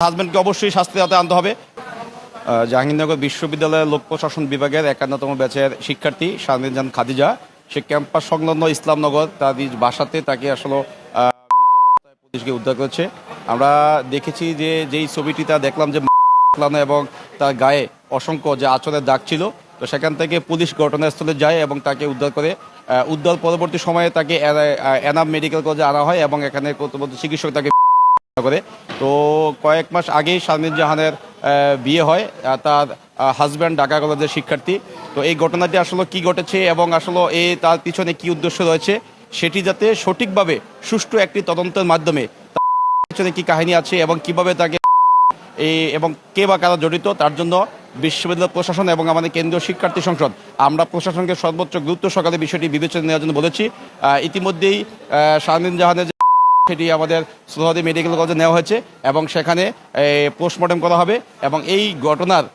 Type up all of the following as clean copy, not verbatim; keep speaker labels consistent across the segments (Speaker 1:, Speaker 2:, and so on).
Speaker 1: হাজবেন্ডকে অবশ্যই শাস্তির আওতায় আনতে হবে। জাহাঙ্গীরনগর বিশ্ববিদ্যালয়ের লোক প্রশাসন বিভাগের 51তম ব্যাচের শিক্ষার্থী শারমিন জাহান খাদিজা, সে ক্যাম্পাস সংলগ্ন ইসলামনগর তার নিজ বাসাতে তাকে আসলে পুলিশকে উদ্ধার করেছে। আমরা দেখেছি যে যেই ছবিটিতে দেখলাম যে এবং তার গায়ে অসংখ্য যে আঁচলের দাগ ছিল, তো সেখান থেকে পুলিশ ঘটনাস্থলে যায় এবং তাকে উদ্ধার করে। উদ্ধার পরবর্তী সময়ে তাকে এনাম মেডিকেল কলেজে আনা হয় এবং এখানে কর্তব্যরত চিকিৎসক তাকে করে। তো কয়েক মাস আগেই শারমিন জাহানের বিয়ে হয়, তার হাজব্যান্ড ঢাকা কলেজের শিক্ষার্থী। তো এই ঘটনাটি আসলে কি ঘটেছে এবং আসলে তার পিছনে কি উদ্দেশ্য রয়েছে সেটি যাতে সঠিকভাবে সুষ্ঠু একটি তদন্তের মাধ্যমে পিছনে কি কাহিনী আছে এবং কিভাবে তাকে এবং কে বা কারা জড়িত, তার জন্য বিশ্ববিদ্যালয় প্রশাসন এবং আমাদের কেন্দ্রীয় শিক্ষার্থী সংসদ আমরা প্রশাসনকে সর্বোচ্চ গুরুত্ব সহকারে বিষয়টি বিবেচনা নেওয়ার জন্য বলেছি। ইতিমধ্যেই শারমিন জাহানের সেটি আমাদের সোহাদি মেডিকেল কলেজে নেওয়া হয়েছে এবং সেখানে পোস্টমর্টম করা হবে এবং এই ঘটনার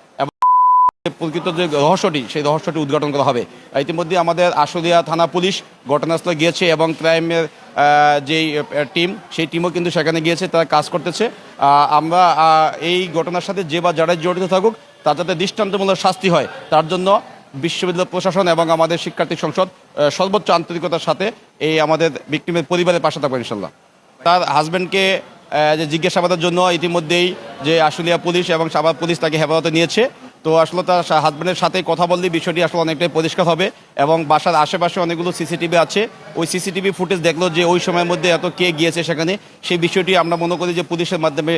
Speaker 1: প্রকৃত যে রহস্যটি সেই রহস্যটি উদ্ঘাটন করা হবে। ইতিমধ্যে আমাদের আশুলিয়া থানা পুলিশ ঘটনাস্থলে গিয়েছে এবং ক্রাইমের যেই টিম সেই টিমও কিন্তু সেখানে গিয়েছে, তারা কাজ করতেছে। আমরা এই ঘটনার সাথে যে বা যারাই জড়িত থাকুক তার যাতে দৃষ্টান্তমূলক শাস্তি হয় তার জন্য বিশ্ববিদ্যালয় প্রশাসন এবং আমাদের শিক্ষার্থী সংসদ সর্বোচ্চ আন্তরিকতার সাথে এই আমাদের ভিকটিমের পরিবারের পাশে থাকবে ইনশাল্লাহ। তার হাজব্যান্ডকে যে জিজ্ঞাসাবাদের জন্য ইতিমধ্যেই যে আশুলিয়া পুলিশ এবং সাভার পুলিশ তাকে হেফাজতে নিয়েছে। তো আসলে তার হাজব্যান্ডের সাথে কথা বললে বিষয়টি আসলে অনেকটাই পরিষ্কার হবে এবং বাসার আশেপাশে অনেকগুলো সিসিটিভি আছে, ওই সিসিটিভি ফুটেজ দেখলো যে ওই সময়ের মধ্যে এত কে গিয়েছে সেখানে, সেই বিষয়টি আমরা মনে করি যে পুলিশের মাধ্যমে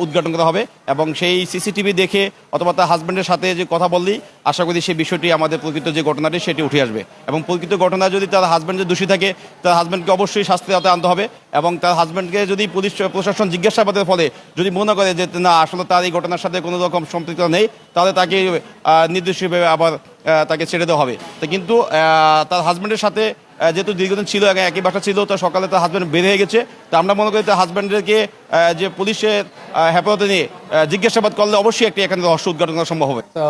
Speaker 1: উদ্ঘাটন করা হবে এবং সেই সিসিটিভি দেখে অথবা তার হাজব্যান্ডের সাথে যে কথা বললেই আশা করি সেই বিষয়টি আমাদের প্রকৃত যে ঘটনাটি সেটি উঠে আসবে এবং প্রকৃত ঘটনা যদি তার হাজব্যান্ড যদি দোষী থাকে তার হাজব্যান্ডকে অবশ্যই শাস্তির আওতায় আনতে হবে এবং তার হাজব্যান্ডকে যদি পুলিশ প্রশাসন জিজ্ঞাসাবাদের ফলে যদি মনে করে যে না আসলে তার এই ঘটনার সাথে কোনো রকম সম্পৃক্ত নেই, তাহলে তাকে নির্দিষ্টভাবে আবার তাকে ছেড়ে দেওয়া হবে। তো কিন্তু তার হাজব্যান্ডের সাথে যেহেতু দীর্ঘদিন ছিল, একই বাসা ছিল, তো সকালে তার হাজব্যান্ড বের হয়ে গেছে। তো আমরা মনে করি তার হাজব্যান্ডকে যে পুলিশের হেফাজতে নিয়ে জিজ্ঞাসাবাদ করলে অবশ্যই একটি এখানে রহস্য উদ্ঘাটন করা সম্ভব হবে।
Speaker 2: তো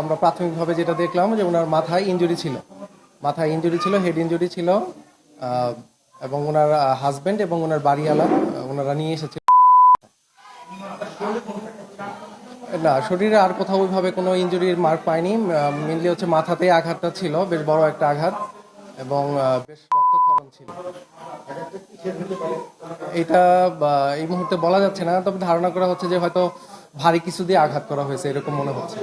Speaker 2: আমরা প্রাথমিকভাবে যেটা দেখলাম যে ওনার মাথায় ইনজুরি ছিল, হেড ইনজুরি ছিল এবং ওনার হাজব্যান্ড এবং ওনার বাড়িওয়ালা ওনারা নিয়ে এসেছিল। না, শরীরে আর কোথাও ওইভাবে কোনো ইনজুরির মার্ক পাইনি। মেনলি হচ্ছে মাথাতে আঘাতটা ছিল, বেশ বড় একটা আঘাত এবং বেশ রক্তক্ষরণ ছিল। এটা এই মুহূর্তে বলা যাচ্ছে না, তবে ধারণা করা হচ্ছে যে হয়তো ভারী কিছু দিয়ে আঘাত করা হয়েছে, এরকম মনে হচ্ছে।